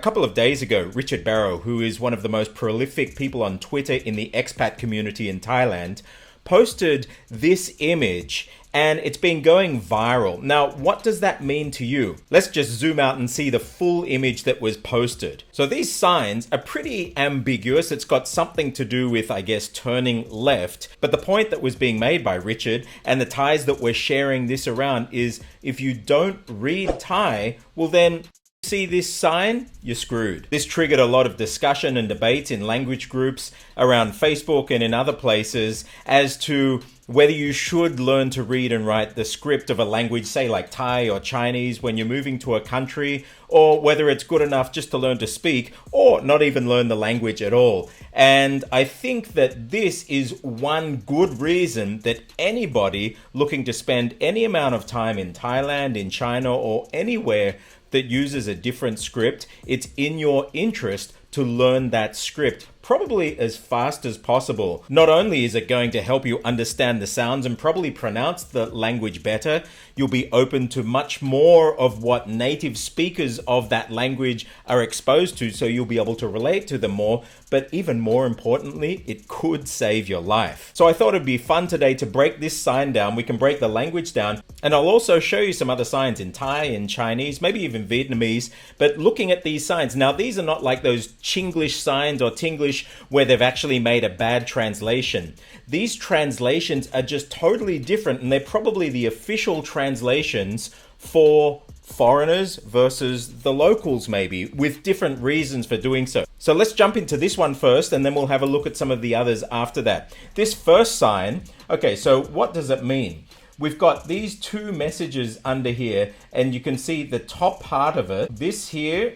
couple of days ago, Richard Barrow, who is one of the most prolific people on Twitter in the expat community in Thailand, posted this image and it's been going viral. Now, what does that mean to you? Let's just zoom out and see the full image that was posted. So these signs are pretty ambiguous. It's got something to do with, I guess, turning left. But the point that was being made by Richard and the Thais that were sharing this around is if you don't read Thai, well then, see this sign? You're screwed. This triggered a lot of discussion and debate in language groups around Facebook and in other places as to whether you should learn to read and write the script of a language, say like Thai or Chinese, when you're moving to a country, or whether it's good enough just to learn to speak or not even learn the language at all. And I think that this is one good reason that anybody looking to spend any amount of time in Thailand, in China, or anywhere that uses a different script, it's in your interest to learn that script probably as fast as possible. Not only is it going to help you understand the sounds and probably pronounce the language better, you'll be open to much more of what native speakers of that language are exposed to, so you'll be able to relate to them more. But even more importantly, it could save your life. So I thought it'd be fun today to break this sign down. We can break the language down, and I'll also show you some other signs in Thai, in Chinese, maybe even Vietnamese. But looking at these signs, now these are not like those Chinglish signs or Tinglish where they've actually made a bad translation. These translations are just totally different, and they're probably the official translations for foreigners versus the locals, maybe, with different reasons for doing so. So let's jump into this one first, and then we'll have a look at some of the others after that. This first sign, okay, so what does it mean? We've got these two messages under here, and you can see the top part of it. This here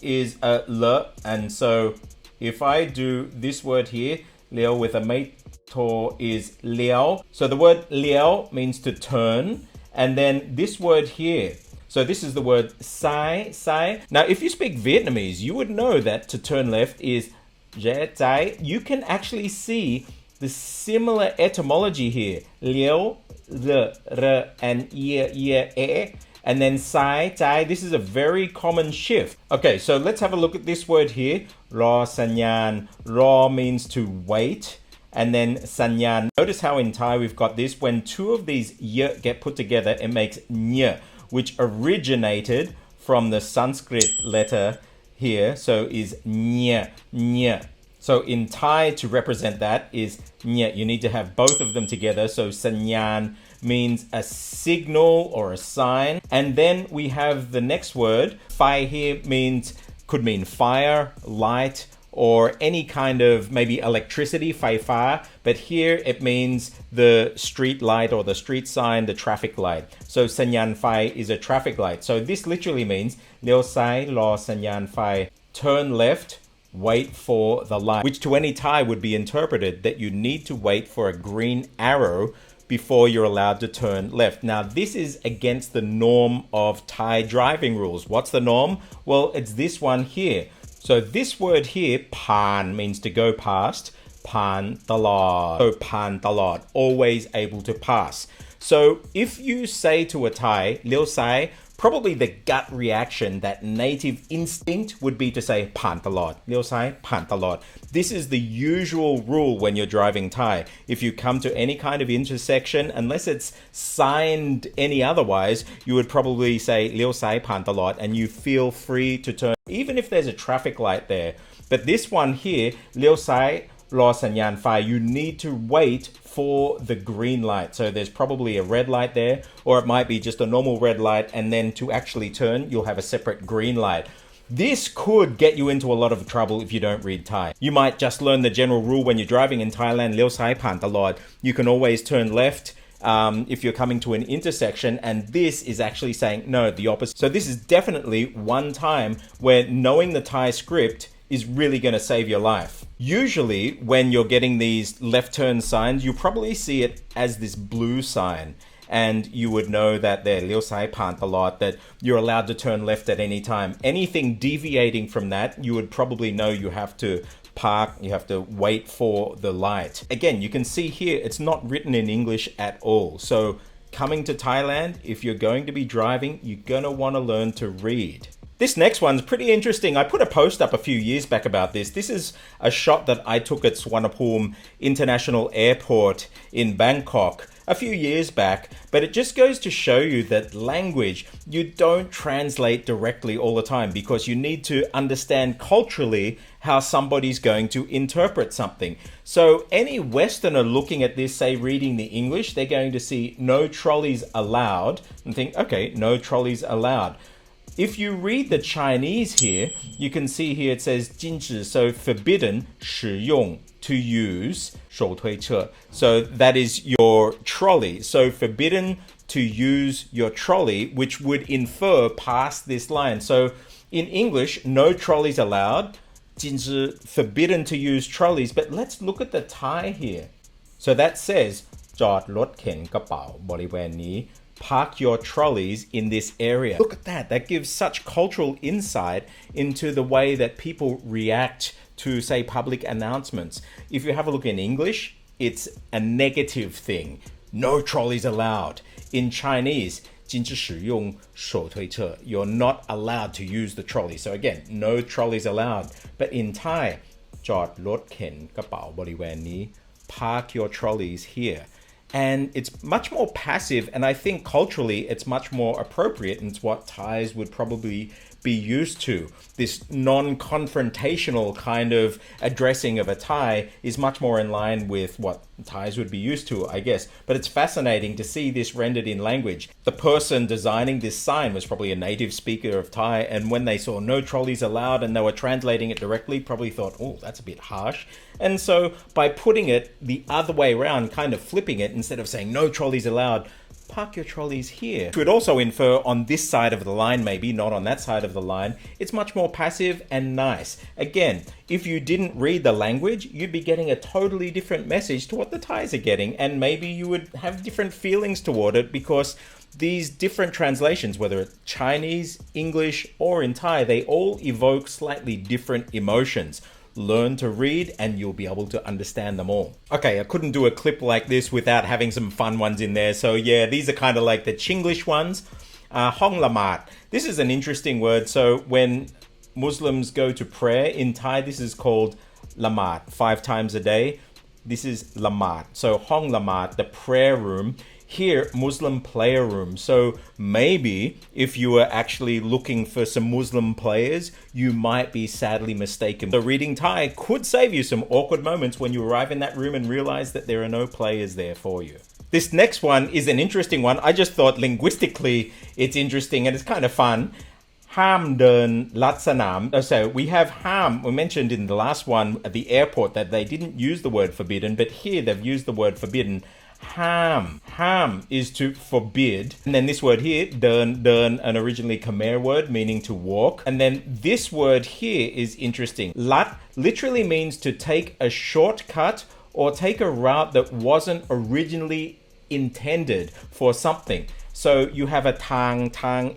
is a L, and so if I do this word here, Liao with a mate to is Liao. So the word Liao means to turn, and then this word here, so this is the word sai, sai. Now, if you speak Vietnamese, you would know that to turn left is je zai. You can actually see the similar etymology here. Liao, the, re, and ye, e. And then sai, zai, this is a very common shift. Okay, so let's have a look at this word here. Raw sanyan. Raw means to wait. And then sanyan. Notice how in Thai we've got this. When two of these y get put together, it makes ny, which originated from the Sanskrit letter here. So is ny, ny. So in Thai, to represent that is ny. You need to have both of them together. So sanyan means a signal or a sign. And then we have the next word. Fai here could mean fire, light, or any kind of maybe electricity, fai fa. But here it means the street light or the street sign, the traffic light. So sanyan fai is a traffic light. So this literally means leo sai lo sanyan fai, turn left, wait for the light, which to any Thai would be interpreted that you need to wait for a green arrow before you're allowed to turn left. Now, this is against the norm of Thai driving rules. What's the norm? Well, it's this one here. So this word here, pan, means to go past. Pan talad. So pan talad, always able to pass. So if you say to a Thai, Liao sai, probably the gut reaction, that native instinct would be to say pan talad. Liao sai, pan talad. This is the usual rule when you're driving Thai. If you come to any kind of intersection, unless it's signed any otherwise, you would probably say Liao sai, pan talad, and you feel free to turn, even if there's a traffic light there. But this one here, Liao sai, lo sanyan fai, you need to wait for the green light. So there's probably a red light there, or it might be just a normal red light, and then to actually turn, you'll have a separate green light. This could get you into a lot of trouble if you don't read Thai. You might just learn the general rule when you're driving in Thailand, Liao sai pan talad. You can always turn left if you're coming to an intersection, and this is actually saying no, the opposite. So this is definitely one time where knowing the Thai script is really going to save your life. Usually when you're getting these left turn signs, you probably see it as this blue sign, and you would know that they're Liao sai pan talad, that you're allowed to turn left at any time. Anything deviating from that, you would probably know you have to park, you have to wait for the light. Again, you can see here, it's not written in English at all. So coming to Thailand, if you're going to be driving, you're going to want to learn to read. This next one's pretty interesting. I put a post up a few years back about this. This is a shot that I took at Suvarnabhumi International Airport in Bangkok a few years back, but it just goes to show you that language, you don't translate directly all the time because you need to understand culturally how somebody's going to interpret something. So any Westerner looking at this, say reading the English, they're going to see no trolleys allowed and think, okay, no trolleys allowed. If you read the Chinese here, you can see here it says 禁止, so forbidden, 使用, to use, 手推车. So that is your trolley. So forbidden to use your trolley, which would infer past this line. So in English, no trolleys allowed, 禁止, forbidden to use trolleys. But let's look at the Thai here. So that says จอดรถเข็นกระเป๋าบริเวณนี้ park your trolleys in this area. Look at that. That gives such cultural insight into the way that people react to, say, public announcements. If you have a look in English, it's a negative thing. No trolleys allowed. In Chinese, 禁止使用手推车. You're not allowed to use the trolley. So again, no trolleys allowed. But in Thai, จอดรถเข็นกระเป๋าบริเวณนี้ park your trolleys here. And it's much more passive, and I think culturally it's much more appropriate, and it's what Thais would probably be used to. This non-confrontational kind of addressing of a Thai is much more in line with what Thais would be used to, I guess. But it's fascinating to see this rendered in language. The person designing this sign was probably a native speaker of Thai, and when they saw no trolleys allowed and they were translating it directly, probably thought, oh, that's a bit harsh. And so by putting it the other way around, kind of flipping it, instead of saying no trolleys allowed, park your trolleys here. It would also infer on this side of the line, maybe not on that side of the line. It's much more passive and nice. Again, if you didn't read the language, you'd be getting a totally different message to what the Thais are getting, and maybe you would have different feelings toward it because these different translations, whether it's Chinese, English, or in Thai, they all evoke slightly different emotions. Learn to read and you'll be able to understand them all. Okay, I couldn't do a clip like this without having some fun ones in there. So yeah, these are kind of like the Chinglish ones. Hong Lamat. This is an interesting word. So when Muslims go to prayer in Thai, this is called Lamat, 5 times a day. This is Lamat. So Hong Lamat, the prayer room. Here, Muslim player room. So maybe if you were actually looking for some Muslim players, you might be sadly mistaken. So reading Thai could save you some awkward moments when you arrive in that room and realize that there are no players there for you. This next one is an interesting one. I just thought linguistically it's interesting and it's kind of fun. ห้ามเดินลัดสนาม So we have ห้าม we mentioned in the last one at the airport that they didn't use the word forbidden, but here they've used the word forbidden. ห้าม ห้าม is to forbid, and then this word here เดิน an originally Khmer word meaning to walk, and then this word here is interesting. ลัด literally means to take a shortcut or take a route that wasn't originally intended for something. So you have a tang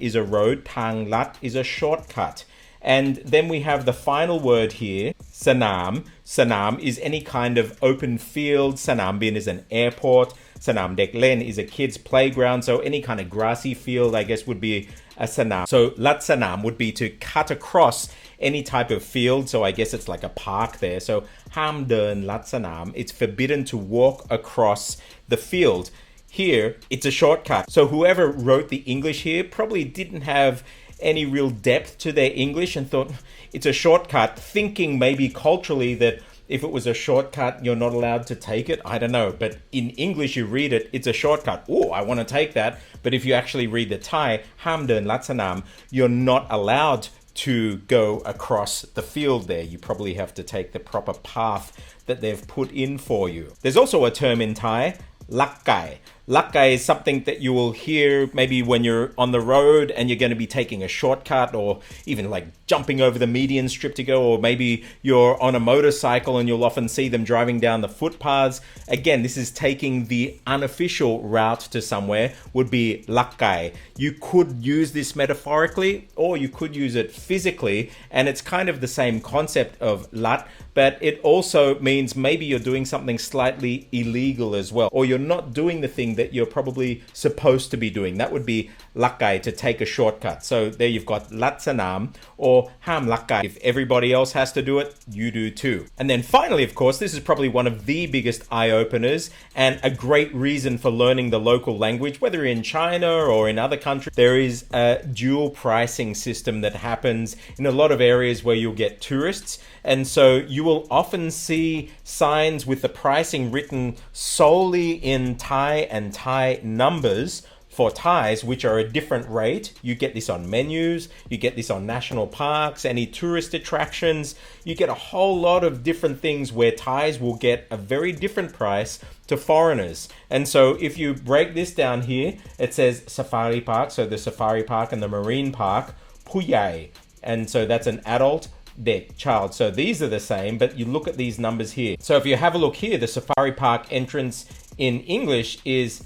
is a road, tang lat is a shortcut. And then we have the final word here, sanam. Sanam is any kind of open field. Sanam bin is an airport. Sanam dek len is a kid's playground. So any kind of grassy field, I guess, would be a sanam. So lat sanam would be to cut across any type of field. So I guess it's like a park there. So ham dern lat sanam. It's forbidden to walk across the field. Here, it's a shortcut. So whoever wrote the English here probably didn't have any real depth to their English and thought it's a shortcut, thinking maybe culturally that if it was a shortcut, you're not allowed to take it. I don't know. But in English, you read it, it's a shortcut. Oh, I want to take that. But if you actually read the Thai, ham dern lat sanam, you're not allowed to go across the field there. You probably have to take the proper path that they've put in for you. There's also a term in Thai, lakkai. Lakkai is something that you will hear maybe when you're on the road and you're going to be taking a shortcut or even like jumping over the median strip to go, or maybe you're on a motorcycle and you'll often see them driving down the footpaths. Again, this is taking the unofficial route to somewhere, would be lakkai. You could use this metaphorically or you could use it physically, and it's kind of the same concept of lat, but it also means maybe you're doing something slightly illegal as well, or you're not doing the thing that you're probably supposed to be doing. That would be lakai, to take a shortcut. So there you've got latsanam or ham lakai. If everybody else has to do it, you do too. And then finally, of course, this is probably one of the biggest eye-openers and a great reason for learning the local language, whether in China or in other countries. There is a dual pricing system that happens in a lot of areas where you'll get tourists. And so you will often see signs with the pricing written solely in Thai and Thai numbers for Thais, which are a different rate. You get this on menus, you get this on national parks, any tourist attractions. You get a whole lot of different things where Thais will get a very different price to foreigners. And so if you break this down here, it says safari park, so the safari park and the marine park, puyai. And so that's an adult, dek, child. So these are the same, but you look at these numbers here. So if you have a look here, the safari park entrance in English is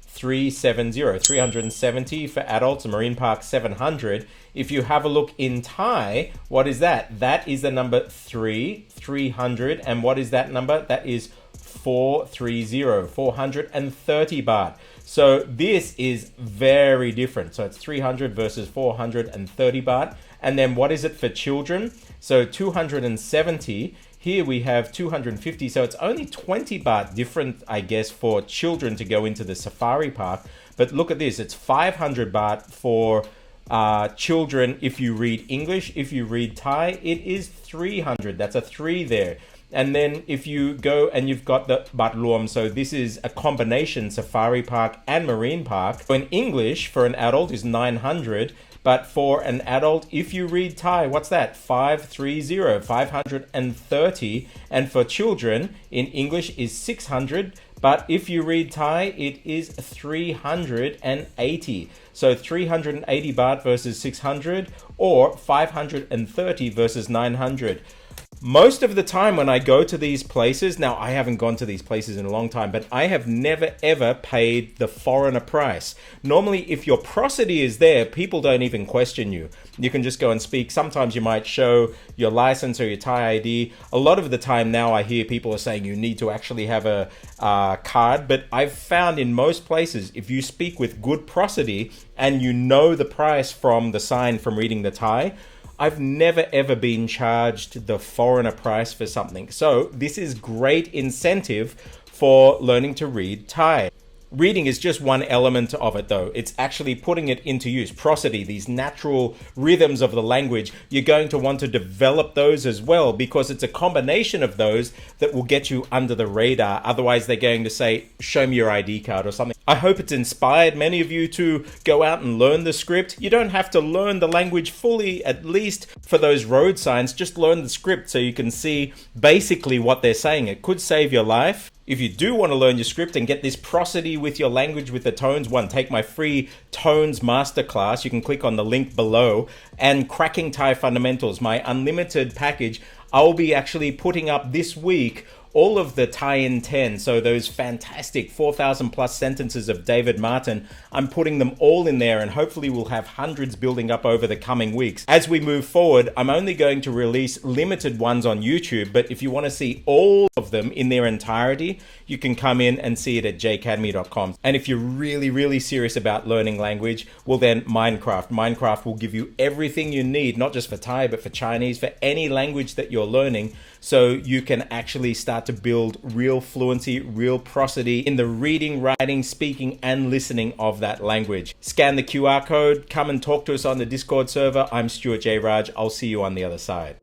370 for adults, a marine park 700. If you have a look in Thai, what is that? That is the number 300. And what is that number? That is 430 baht. So this is very different. So it's 300 versus 430 baht. And then what is it for children? So 270. Here we have 250, so it's only 20 baht different, I guess, for children to go into the safari park. But look at this, it's 500 baht for children if you read English. If you read Thai, it is 300. That's a 3 there. And then if you go and you've got the Bat Luom, so this is a combination safari park and marine park. So in English, for an adult is 900. But for an adult, if you read Thai, what's that? 530. And for children, in English is 600. But if you read Thai, it is 380. So 380 baht versus 600, or 530 versus 900. Most of the time when I go to these places, now I haven't gone to these places in a long time, but I have never ever paid the foreigner price. Normally, if your prosody is there, people don't even question you. You can just go and speak. Sometimes you might show your license or your Thai ID. A lot of the time now I hear people are saying you need to actually have a card, but I've found in most places, if you speak with good prosody and you know the price from the sign from reading the Thai, I've never ever been charged the foreigner price for something. So this is great incentive for learning to read Thai. Reading is just one element of it though. It's actually putting it into use. Prosody, these natural rhythms of the language, you're going to want to develop those as well, because it's a combination of those that will get you under the radar. Otherwise they're going to say, show me your ID card or something. I hope it's inspired many of you to go out and learn the script. You don't have to learn the language fully, at least for those road signs. Just learn the script so you can see basically what they're saying. It could save your life. If you do want to learn your script and get this prosody with your language with the tones, take my free tones masterclass. You can click on the link below. And Cracking Thai Fundamentals, my unlimited package, I'll be actually putting up this week all of the Thai in 10, so those fantastic 4,000 plus sentences of David Martin, I'm putting them all in there, and hopefully we'll have hundreds building up over the coming weeks. As we move forward, I'm only going to release limited ones on YouTube, but if you want to see all of them in their entirety, you can come in and see it at jacademy.com. And if you're really, really serious about learning language, well then Minecraft. Minecraft will give you everything you need, not just for Thai, but for Chinese, for any language that you're learning, so you can actually start to build real fluency, real prosody in the reading, writing, speaking, and listening of that language. Scan the QR code, come and talk to us on the Discord server. I'm Stuart J. Raj. I'll see you on the other side.